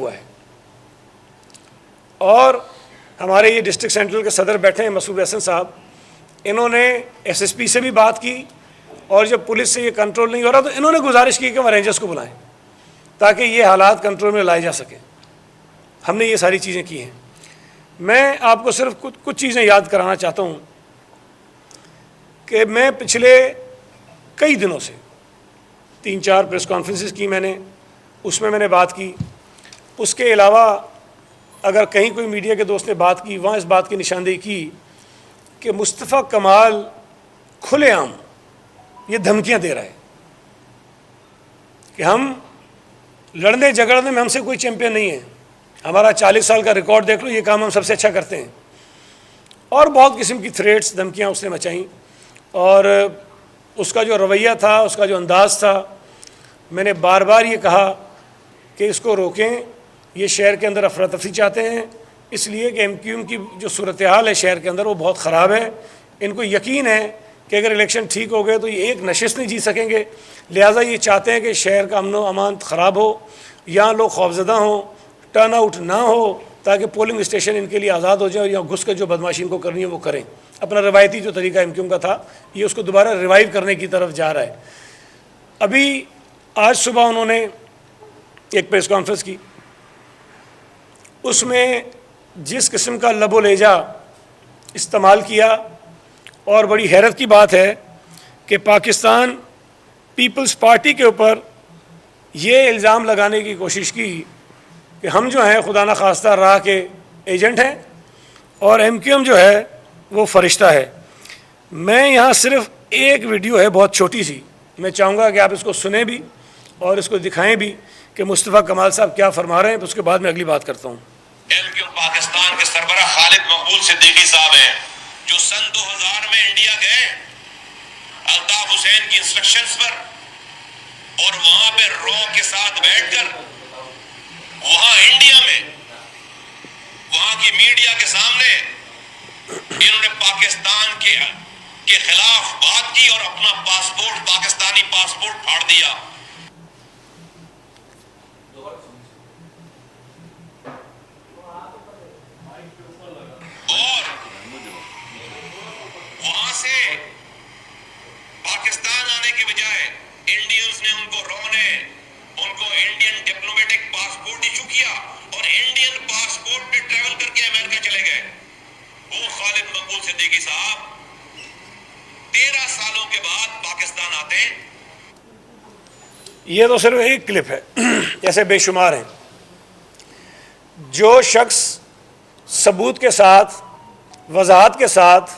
ہوا ہے. اور ہمارے یہ ڈسٹرکٹ سینٹرل کے صدر بیٹھے ہیں مسعود احسن صاحب, انہوں نے ایس ایس پی سے بھی بات کی, اور جب پولیس سے یہ کنٹرول نہیں ہو رہا تو انہوں نے گزارش کی کہ وہ رینجرز کو بلائیں تاکہ یہ حالات کنٹرول میں لائے جا سکیں. ہم نے یہ ساری چیزیں کی ہیں. میں آپ کو صرف کچھ چیزیں یاد کرانا چاہتا ہوں کہ میں پچھلے کئی دنوں سے 3-4 پریس کانفرنسز کی میں نے, اس میں نے بات کی. اس کے علاوہ اگر کہیں کوئی میڈیا کے دوست نے بات کی, وہاں اس بات کی نشاندہی کی کہ مصطفیٰ کمال کھلے عام یہ دھمکیاں دے رہا ہے کہ ہم لڑنے جھگڑنے میں ہم سے کوئی چیمپئن نہیں ہے, ہمارا 40 سال کا ریکارڈ دیکھ لو, یہ کام ہم سب سے اچھا کرتے ہیں. اور بہت قسم کی تھریٹس, دھمکیاں اس نے مچائیں. اور اس کا جو رویہ تھا, اس کا جو انداز تھا, میں نے بار بار یہ کہا کہ اس کو روکیں. یہ شہر کے اندر افراتفری چاہتے ہیں, اس لیے کہ ایم کیو ایم کی جو صورتحال ہے شہر کے اندر وہ بہت خراب ہے. ان کو یقین ہے کہ اگر الیکشن ٹھیک ہو گئے تو یہ ایک نشست نہیں جیت سکیں گے, لہٰذا یہ چاہتے ہیں کہ شہر کا امن و امان خراب ہو, یہاں لوگ خوفزدہ ہوں, ٹرن آؤٹ نہ ہو, تاکہ پولنگ اسٹیشن ان کے لیے آزاد ہو جائے اور یہاں گھس کر جو بدماشی ان کو کرنی ہے وہ کریں. اپنا روایتی جو طریقہ ایم کیو ایم کا تھا یہ اس کو دوبارہ ریوائیو کرنے کی طرف جا رہا ہے. ابھی آج صبح انہوں نے ایک پریس کانفرنس کی, اس میں جس قسم کا لب و لہجہ استعمال کیا, اور بڑی حیرت کی بات ہے کہ پاکستان پیپلز پارٹی کے اوپر یہ الزام لگانے کی کوشش کی کہ ہم جو ہیں خدا نخواستہ راہ کے ایجنٹ ہیں اور ایم کیو ایم جو ہے وہ فرشتہ ہے. میں یہاں صرف ایک ویڈیو ہے بہت چھوٹی سی, میں چاہوں گا کہ آپ اس کو سنیں بھی اور اس کو دکھائیں بھی کہ مصطفیٰ کمال صاحب کیا فرما رہے ہیں, اس کے بعد میں اگلی بات کرتا ہوں. ایم کیو ایم پاکستان کے سربراہ خالد مقبول صدیقی صاحب ہیں جو سن 2000 میں انڈیا گئے الطاف حسین کی انسٹرکشنز پر, اور وہاں پہ رو کے ساتھ بیٹھ کر وہاں انڈیا میں وہاں کی میڈیا کے سامنے انہوں نے پاکستان کے خلاف بات کی اور اپنا پاسپورٹ, پاکستانی پاسپورٹ پھاڑ دیا. اور وہاں سے پاکستان آنے کے بجائے انڈینز نے ان کو انڈین ڈپلومیٹک پاسپورٹ ایشو کیا اور انڈین پاسپورٹ پہ ٹریول کر کے امریکہ چلے گئے. وہ خالد مقبول صدیقی صاحب 13 سالوں کے بعد پاکستان آتے ہیں. یہ تو صرف ایک کلپ ہے, ایسے بے شمار ہیں. جو شخص ثبوت کے ساتھ, وضاحت کے ساتھ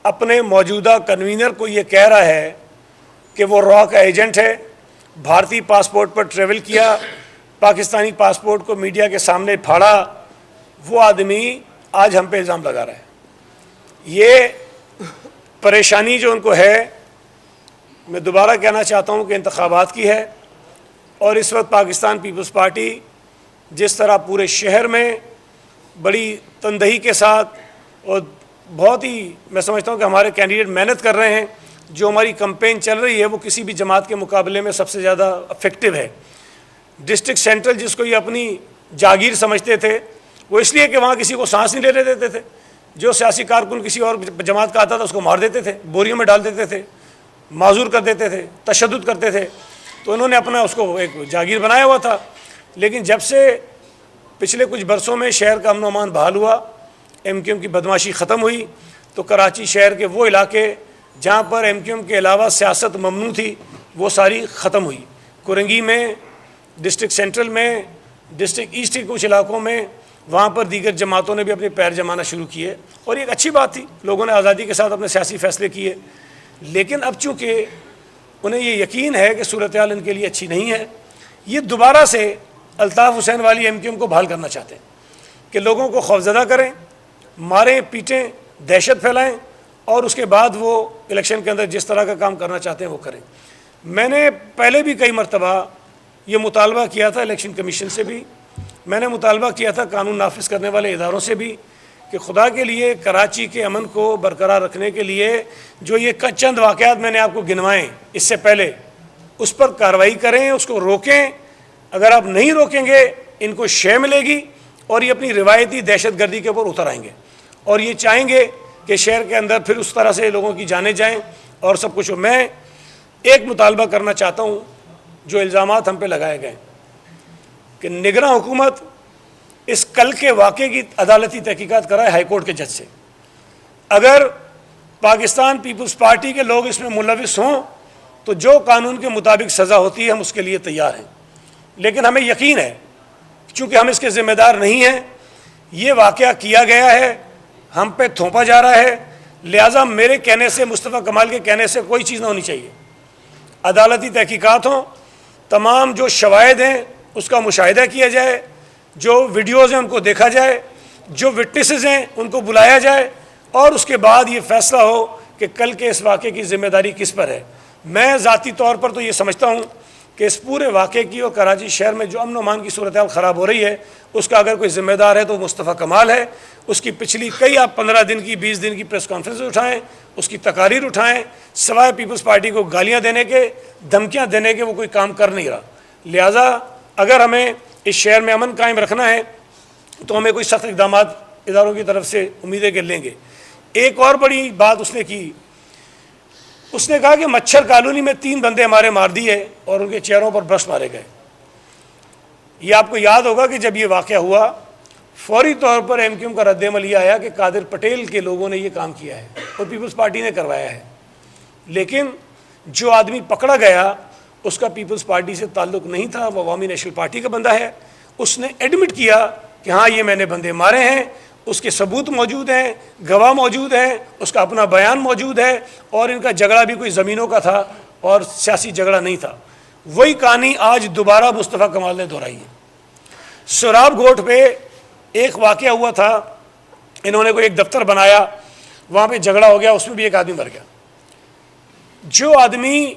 اپنے موجودہ کنوینر کو یہ کہہ رہا ہے کہ وہ را کا ایجنٹ ہے, بھارتی پاسپورٹ پر ٹریول کیا, پاکستانی پاسپورٹ کو میڈیا کے سامنے پھاڑا, وہ آدمی آج ہم پہ الزام لگا رہا ہے. یہ پریشانی جو ان کو ہے, میں دوبارہ کہنا چاہتا ہوں کہ انتخابات کی ہے, اور اس وقت پاکستان پیپلز پارٹی جس طرح پورے شہر میں بڑی تندہی کے ساتھ اور بہت ہی میں سمجھتا ہوں کہ ہمارے کینڈیڈیٹ محنت کر رہے ہیں, جو ہماری کمپین چل رہی ہے وہ کسی بھی جماعت کے مقابلے میں سب سے زیادہ افیکٹو ہے. ڈسٹرکٹ سینٹرل جس کو یہ اپنی جاگیر سمجھتے تھے, وہ اس لیے کہ وہاں کسی کو سانس نہیں لینے دیتے تھے, جو سیاسی کارکن کسی اور جماعت کا آتا تھا اس کو مار دیتے تھے, بوریوں میں ڈال دیتے تھے, معذور کر دیتے تھے, تشدد کرتے تھے. تو انہوں نے اپنا اس کو ایک جاگیر بنایا ہوا تھا. لیکن جب سے پچھلے کچھ برسوں میں شہر کا امن و امان بحال ہوا, ایم کیو ایم کی بدماشی ختم ہوئی, تو کراچی شہر کے وہ علاقے جہاں پر ایم کیو ایم کے علاوہ سیاست ممنوع تھی وہ ساری ختم ہوئی. کرنگی میں, ڈسٹرکٹ سینٹرل میں, ڈسٹرکٹ ایسٹ کے کچھ علاقوں میں, وہاں پر دیگر جماعتوں نے بھی اپنے پیر جمانا شروع کیے, اور یہ ایک اچھی بات تھی, لوگوں نے آزادی کے ساتھ اپنے سیاسی فیصلے کیے. لیکن اب چونکہ انہیں یہ یقین ہے کہ صورتحال ان کے لیے اچھی نہیں ہے, یہ دوبارہ سے الطاف حسین والی ایم کیو ایم کو بحال کرنا چاہتے ہیں کہ لوگوں کو خوفزدہ کریں, ماریں, پیٹیں, دہشت پھیلائیں, اور اس کے بعد وہ الیکشن کے اندر جس طرح کا کام کرنا چاہتے ہیں وہ کریں. میں نے پہلے بھی کئی مرتبہ یہ مطالبہ کیا تھا, الیکشن کمیشن سے بھی میں نے مطالبہ کیا تھا, قانون نافذ کرنے والے اداروں سے بھی, کہ خدا کے لیے کراچی کے امن کو برقرار رکھنے کے لیے جو یہ چند واقعات میں نے آپ کو گنوائے اس سے پہلے, اس پر کارروائی کریں, اس کو روکیں. اگر آپ نہیں روکیں گے ان کو شے ملے گی اور یہ اپنی روایتی دہشت گردی کے اوپر اتر آئیں گے اور یہ چاہیں گے کہ شہر کے اندر پھر اس طرح سے لوگوں کی جانیں جائیں اور سب کچھ. میں ایک مطالبہ کرنا چاہتا ہوں جو الزامات ہم پہ لگائے گئے کہ نگراں حکومت اس کل کے واقعے کی عدالتی تحقیقات کرائے ہائی کورٹ کے جج سے. اگر پاکستان پیپلز پارٹی کے لوگ اس میں ملوث ہوں تو جو قانون کے مطابق سزا ہوتی ہے ہم اس کے لیے تیار ہیں. لیکن ہمیں یقین ہے چونکہ ہم اس کے ذمہ دار نہیں ہیں, یہ واقعہ کیا گیا ہے, ہم پہ تھوپا جا رہا ہے, لہٰذا میرے کہنے سے, مصطفیٰ کمال کے کہنے سے کوئی چیز نہ ہونی چاہیے. عدالتی تحقیقات ہوں, تمام جو شواہد ہیں اس کا مشاہدہ کیا جائے, جو ویڈیوز ہیں ان کو دیکھا جائے, جو وٹنسز ہیں ان کو بلایا جائے اور اس کے بعد یہ فیصلہ ہو کہ کل کے اس واقعے کی ذمہ داری کس پر ہے. میں ذاتی طور پر تو یہ سمجھتا ہوں کہ اس پورے واقعے کی اور کراچی شہر میں جو امن و امان کی صورتحال خراب ہو رہی ہے اس کا اگر کوئی ذمہ دار ہے تو مصطفیٰ کمال ہے. اس کی پچھلی کئی آپ 15 دن کی 20 دن کی پریس کانفرنس اٹھائیں, اس کی تقاریر اٹھائیں, سوائے پیپلز پارٹی کو گالیاں دینے کے, دھمکیاں دینے کے وہ کوئی کام کر نہیں رہا. لہٰذا اگر ہمیں اس شہر میں امن قائم رکھنا ہے تو ہمیں کوئی سخت اقدامات اداروں کی طرف سے امیدیں کہ لیں گے. ایک اور بڑی بات اس نے کی, اس نے کہا کہ مچھر کالونی میں 3 بندے ہمارے مار دیے اور ان کے چہروں پر برش مارے گئے. یہ آپ کو یاد ہوگا کہ جب یہ واقعہ ہوا فوری طور پر ایم کیو ایم کا رد عمل یہ آیا کہ قادر پٹیل کے لوگوں نے یہ کام کیا ہے اور پیپلز پارٹی نے کروایا ہے. لیکن جو آدمی پکڑا گیا اس کا پیپلز پارٹی سے تعلق نہیں تھا, وہ عوامی نیشنل پارٹی کا بندہ ہے. اس نے ایڈمٹ کیا کہ ہاں یہ میں نے بندے مارے ہیں, اس کے ثبوت موجود ہیں, گواہ موجود ہیں, اس کا اپنا بیان موجود ہے اور ان کا جھگڑا بھی کوئی زمینوں کا تھا اور سیاسی جھگڑا نہیں تھا. وہی کہانی آج دوبارہ مصطفیٰ کمال نے دہرائی ہے. سراب گھوٹ پہ ایک واقعہ ہوا تھا, انہوں نے کوئی ایک دفتر بنایا, وہاں پہ جھگڑا ہو گیا, اس میں بھی ایک آدمی مر گیا. جو آدمی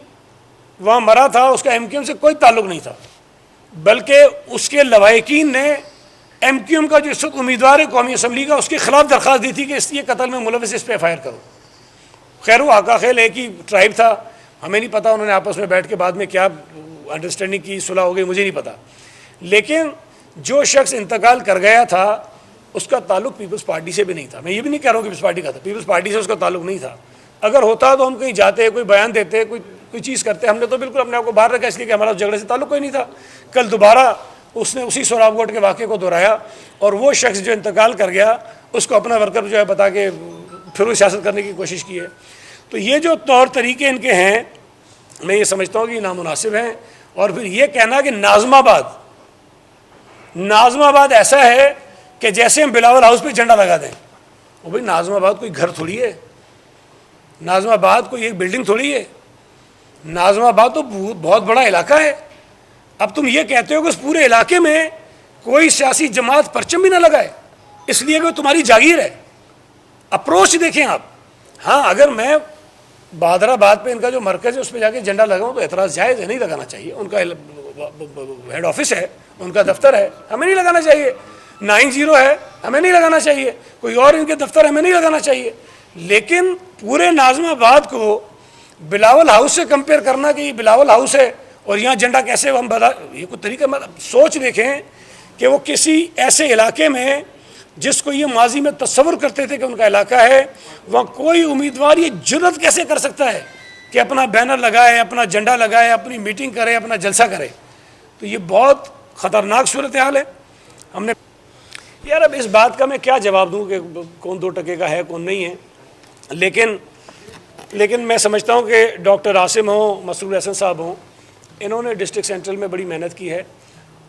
وہاں مرا تھا اس کا ایم کیو ایم سے کوئی تعلق نہیں تھا, بلکہ اس کے لواحقین نے ایم کیو ایم کا جو اس وقت امیدوار ہے قومی اسمبلی کا, اس کے خلاف درخواست دی تھی کہ اس یہ قتل میں ملوث, اس پہ ایف آئی آر کرو. خیر وہ آقا خیل ایک ہی ٹرائب تھا, ہمیں نہیں پتہ انہوں نے آپس میں بیٹھ کے بعد میں کیا انڈرسٹینڈنگ کی, صلح ہو گئی, مجھے نہیں پتہ. لیکن جو شخص انتقال کر گیا تھا اس کا تعلق پیپلز پارٹی سے بھی نہیں تھا. میں یہ بھی نہیں کہہ رہا ہوں کہ پیپلز پارٹی کا تھا, پیپلز پارٹی سے اس کا تعلق نہیں تھا. اگر ہوتا تو ہم کہیں جاتے, کوئی بیان دیتے, کوئی چیز کرتے. ہم نے تو بالکل اپنے آپ کو باہر رکھا اس لیے کہ ہمارا جھگڑے سے تعلق کوئی نہیں تھا. کل دوبارہ اس نے اسی سوراب گھوٹ کے واقعے کو دہرایا اور وہ شخص جو انتقال کر گیا اس کو اپنا ورکر جو ہے بتا کے پھر وہ سیاست کرنے کی کوشش کی ہے. تو یہ جو طور طریقے ان کے ہیں میں یہ سمجھتا ہوں کہ یہ نامناسب ہیں. اور پھر یہ کہنا کہ ناظم آباد ایسا ہے کہ جیسے ہم بلاول ہاؤس پہ جھنڈا لگا دیں. وہ بھائی ناظم آباد کوئی گھر تھوڑی ہے, ناظم آباد کوئی ایک بلڈنگ تھوڑی ہے, ناظم آباد تو بہت بڑا علاقہ ہے. اب تم یہ کہتے ہو کہ اس پورے علاقے میں کوئی سیاسی جماعت پرچم بھی نہ لگائے اس لیے کہ وہ تمہاری جاگیر ہے. اپروچ دیکھیں آپ. ہاں اگر میں بہادر آباد پہ ان کا جو مرکز ہے اس پہ جا کے جھنڈا لگاؤں تو اعتراض جائز ہے, نہیں لگانا چاہیے. ان کا ہیڈ آفس ہے, ان کا دفتر ہے, ہمیں نہیں لگانا چاہیے. 90 ہے, ہمیں نہیں لگانا چاہیے. کوئی اور ان کے دفتر ہمیں نہیں لگانا چاہیے. لیکن پورے ناظم آباد کو بلاول ہاؤس سے کمپیئر کرنا کہ یہ بلاول ہاؤس ہے اور یہاں جھنڈا کیسے ہم یہ کوئی طریقہ, سوچ دیکھیں کہ وہ کسی ایسے علاقے میں جس کو یہ ماضی میں تصور کرتے تھے کہ ان کا علاقہ ہے, وہاں کوئی امیدوار یہ جرت کیسے کر سکتا ہے کہ اپنا بینر لگائے, اپنا جھنڈا لگائے, اپنی میٹنگ کرے, اپنا جلسہ کرے. تو یہ بہت خطرناک صورتحال ہے. ہم نے یار اب اس بات کا میں کیا جواب دوں کہ کون 2% کا ہے کون نہیں ہے. لیکن میں سمجھتا ہوں کہ ڈاکٹر عاصم ہوں, مسرور احسن صاحب ہوں, انہوں نے ڈسٹرکٹ سینٹرل میں بڑی محنت کی ہے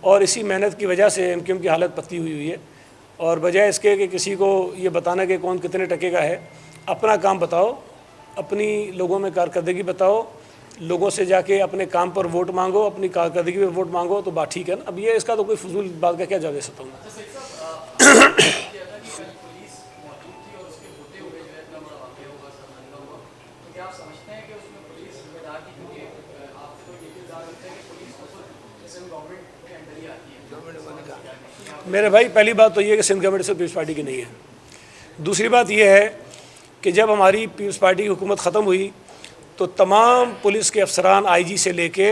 اور اسی محنت کی وجہ سے ایم کیو ایم کی حالت پتلی ہوئی ہے. اور بجائے اس کے کہ کسی کو یہ بتانا کہ کون کتنے ٹکے کا ہے, اپنا کام بتاؤ, اپنی لوگوں میں کارکردگی بتاؤ, لوگوں سے جا کے اپنے کام پر ووٹ مانگو, اپنی کارکردگی پر ووٹ مانگو تو بات ٹھیک ہے نا. اب یہ اس کا تو کوئی فضول بات کا کیا جواب دے سکتا ہوں. میرے بھائی پہلی بات تو یہ ہے کہ سندھ گورنمنٹ سے پیپلز پارٹی کی نہیں ہے. دوسری بات یہ ہے کہ جب ہماری پیپلز پارٹی کی حکومت ختم ہوئی تو تمام پولیس کے افسران آئی جی سے لے کے